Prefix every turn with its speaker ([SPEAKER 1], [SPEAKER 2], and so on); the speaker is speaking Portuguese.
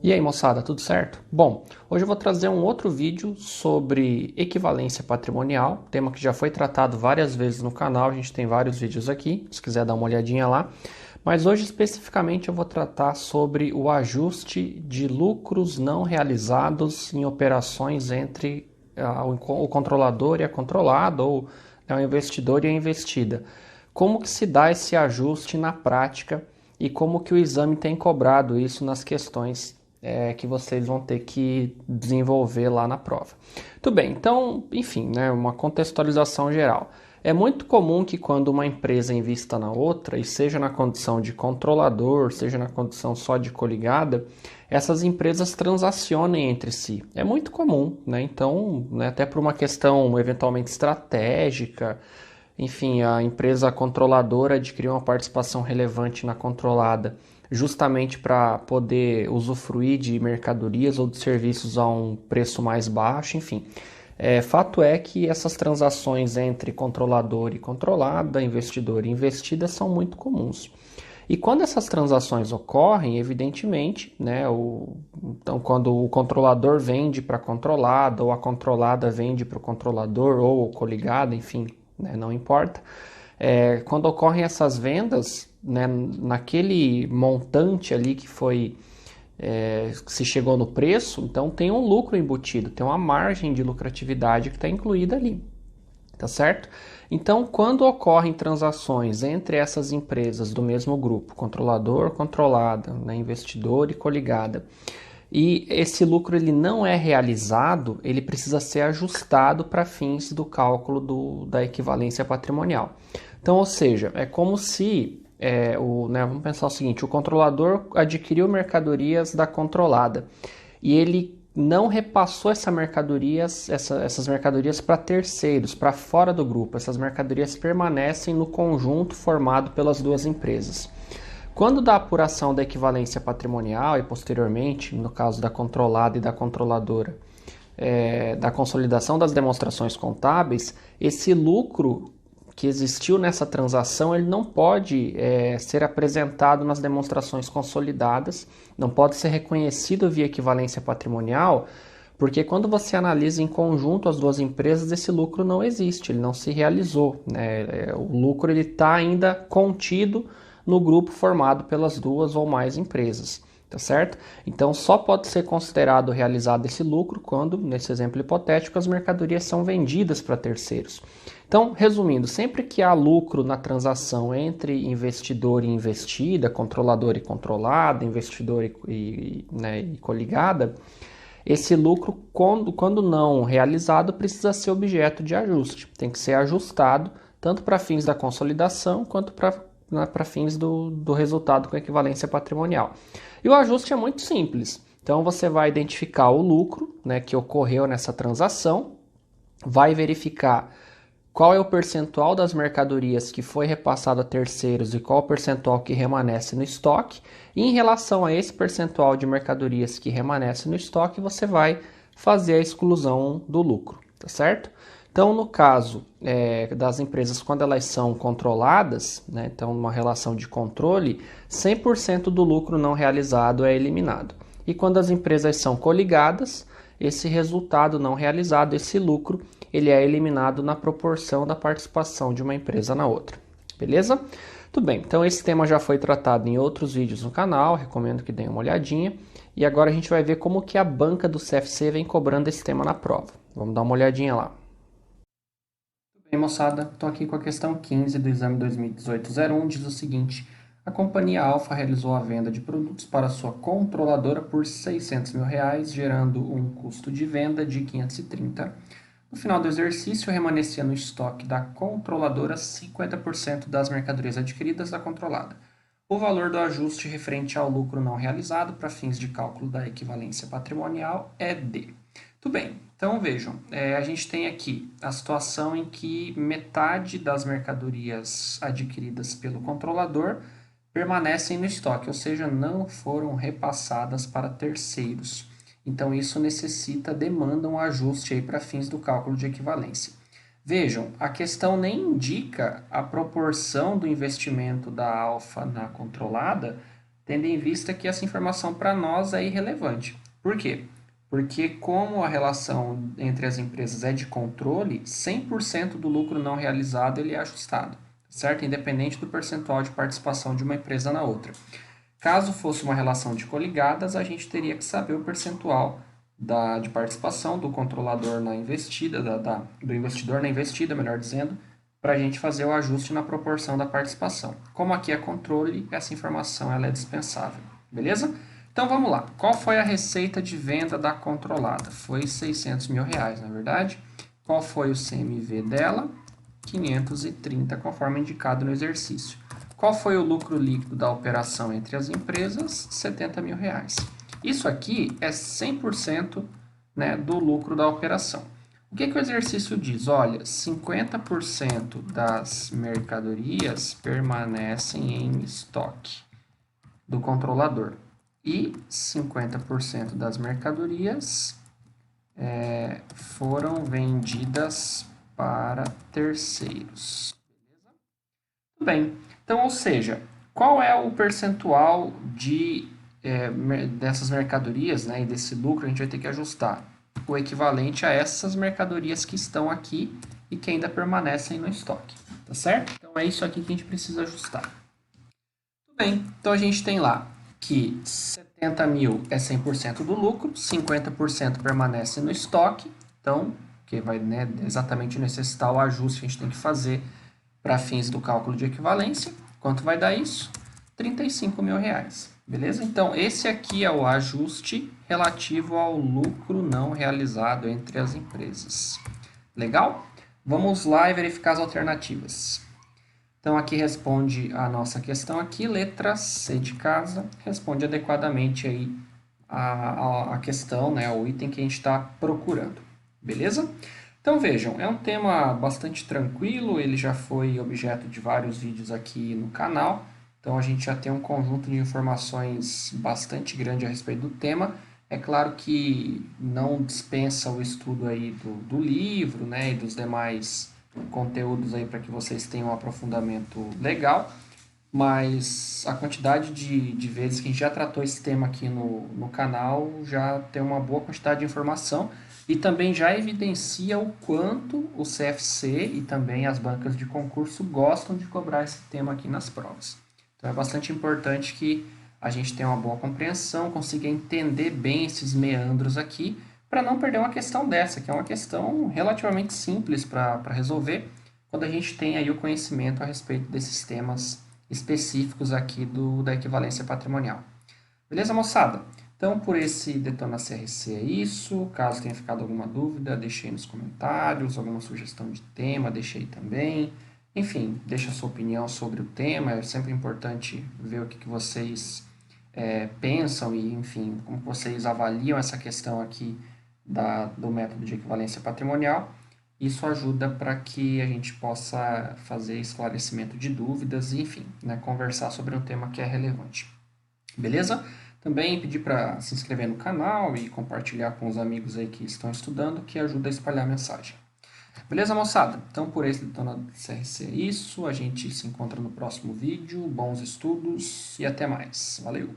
[SPEAKER 1] E aí, moçada, tudo certo? Bom, hoje eu vou trazer um outro vídeo sobre equivalência patrimonial, tema que já foi tratado várias vezes no canal, a gente tem vários vídeos aqui, se quiser dar uma olhadinha lá. Mas hoje especificamente eu vou tratar sobre o ajuste de lucros não realizados em operações entre o controlador e a controlada, ou o investidor e a investida. Como que se dá esse ajuste na prática e como que o exame tem cobrado isso nas questões que vocês vão ter que desenvolver lá na prova. Tudo bem, então, enfim, né, uma contextualização geral. É muito comum que quando uma empresa invista na outra, e seja na condição de controlador, seja na condição só de coligada, essas empresas transacionem entre si. É muito comum, né? Então, né, até por uma questão eventualmente estratégica, enfim, a empresa controladora adquiriu uma participação relevante na controlada, justamente para poder usufruir de mercadorias ou de serviços a um preço mais baixo, enfim. Fato é que essas transações entre controlador e controlada, investidor e investida são muito comuns. E quando essas transações ocorrem, evidentemente, né, então quando o controlador vende para a controlada, ou a controlada vende para o controlador, ou coligada, enfim, né, não importa. Quando ocorrem essas vendas, né, naquele montante ali que foi que se chegou no preço, então tem um lucro embutido, tem uma margem de lucratividade que está incluída ali, tá certo? Então, quando ocorrem transações entre essas empresas do mesmo grupo, controlador, controlada, né, investidor e coligada, e esse lucro ele não é realizado, ele precisa ser ajustado para fins do cálculo da equivalência patrimonial. Então, ou seja, é como se vamos pensar o seguinte: o controlador adquiriu mercadorias da controlada e ele não repassou essas mercadorias para terceiros, para fora do grupo. Essas mercadorias permanecem no conjunto formado pelas duas empresas. Quando da apuração da equivalência patrimonial e posteriormente, no caso da controlada e da controladora, da consolidação das demonstrações contábeis, esse lucro que existiu nessa transação ele não pode ser apresentado nas demonstrações consolidadas, não pode ser reconhecido via equivalência patrimonial, porque quando você analisa em conjunto as duas empresas, esse lucro não existe, ele não se realizou, né? O lucro está ainda contido no grupo formado pelas duas ou mais empresas, tá certo? Então só pode ser considerado realizado esse lucro quando, nesse exemplo hipotético, as mercadorias são vendidas para terceiros. Então, resumindo, sempre que há lucro na transação entre investidor e investida, controlador e controlada, investidor e coligada, esse lucro, quando não realizado, precisa ser objeto de ajuste. Tem que ser ajustado tanto para fins da consolidação quanto para fins do resultado com equivalência patrimonial. E o ajuste é muito simples. Então você vai identificar o lucro, né, que ocorreu nessa transação, vai verificar qual é o percentual das mercadorias que foi repassado a terceiros e qual o percentual que remanesce no estoque. E em relação a esse percentual de mercadorias que remanesce no estoque, você vai fazer a exclusão do lucro, tá certo? Então, no caso das empresas, quando elas são controladas, né, então numa relação de controle, 100% do lucro não realizado é eliminado. E quando as empresas são coligadas, esse resultado não realizado, esse lucro, ele é eliminado na proporção da participação de uma empresa na outra. Beleza? Tudo bem, então esse tema já foi tratado em outros vídeos no canal, recomendo que deem uma olhadinha. E agora a gente vai ver como que a banca do CFC vem cobrando esse tema na prova. Vamos dar uma olhadinha lá. Tudo bem, moçada? Estou aqui com a questão 15 do exame 2018-01, diz o seguinte: a companhia Alfa realizou a venda de produtos para sua controladora por R$ 600 mil, gerando um custo de venda de 530. No final do exercício, remanescia no estoque da controladora 50% das mercadorias adquiridas da controlada. O valor do ajuste referente ao lucro não realizado para fins de cálculo da equivalência patrimonial é D. Tudo bem, então vejam, a gente tem aqui a situação em que metade das mercadorias adquiridas pelo controlador permanecem no estoque, ou seja, não foram repassadas para terceiros. Então, isso demanda um ajuste para fins do cálculo de equivalência. Vejam, a questão nem indica a proporção do investimento da Alfa na controlada tendo em vista que essa informação para nós é irrelevante. Por quê? Porque como a relação entre as empresas é de controle, 100% do lucro não realizado ele é ajustado, certo? Independente do percentual de participação de uma empresa na outra. Caso fosse uma relação de coligadas, a gente teria que saber o percentual de participação do controlador na investida, do investidor na investida, melhor dizendo, para a gente fazer o ajuste na proporção da participação. Como aqui é controle, essa informação ela é dispensável, beleza? Então vamos lá. Qual foi a receita de venda da controlada? Foi 600 mil reais, não é verdade? Qual foi o CMV dela? 530, conforme indicado no exercício. Qual foi o lucro líquido da operação entre as empresas? 70 mil reais. Isso aqui é 100%, né, do lucro da operação. O que o exercício diz? Olha, 50% das mercadorias permanecem em estoque do controlador e 50% das mercadorias foram vendidas para terceiros. Tudo bem. Então, ou seja, qual é o percentual dessas mercadorias, né, e desse lucro a gente vai ter que ajustar? O equivalente a essas mercadorias que estão aqui e que ainda permanecem no estoque, tá certo? Então é isso aqui que a gente precisa ajustar. Tudo bem, então a gente tem lá que 70 mil é 100% do lucro, 50% permanece no estoque, então, que vai, né, exatamente necessitar o ajuste que a gente tem que fazer para fins do cálculo de equivalência. Quanto vai dar isso? 35 mil reais. Beleza? Então, esse aqui é o ajuste relativo ao lucro não realizado entre as empresas. Legal? Vamos lá e verificar as alternativas. Então, aqui responde a nossa questão aqui, letra C de casa, responde adequadamente aí a questão, né, o item que a gente está procurando. Beleza? Então vejam, é um tema bastante tranquilo, ele já foi objeto de vários vídeos aqui no canal, então a gente já tem um conjunto de informações bastante grande a respeito do tema. É claro que não dispensa o estudo aí do livro, né, e dos demais conteúdos aí para que vocês tenham um aprofundamento legal, mas a quantidade de vezes que a gente já tratou esse tema aqui no canal já tem uma boa quantidade de informação e também já evidencia o quanto o CFC e também as bancas de concurso gostam de cobrar esse tema aqui nas provas. Então é bastante importante que a gente tenha uma boa compreensão, consiga entender bem esses meandros aqui, para não perder uma questão dessa, que é uma questão relativamente simples para resolver, quando a gente tem aí o conhecimento a respeito desses temas específicos aqui da equivalência patrimonial. Beleza, moçada? Então, por esse Detona CRC é isso. Caso tenha ficado alguma dúvida, deixe aí nos comentários, alguma sugestão de tema, deixe aí também. Enfim, deixe a sua opinião sobre o tema, é sempre importante ver o que vocês pensam e, enfim, como vocês avaliam essa questão aqui do método de equivalência patrimonial. Isso ajuda para que a gente possa fazer esclarecimento de dúvidas e, enfim, né, conversar sobre um tema que é relevante. Beleza? Também pedir para se inscrever no canal e compartilhar com os amigos aí que estão estudando, que ajuda a espalhar a mensagem. Beleza, moçada? Então, por esse Detona CRC é isso. A gente se encontra no próximo vídeo. Bons estudos e até mais. Valeu!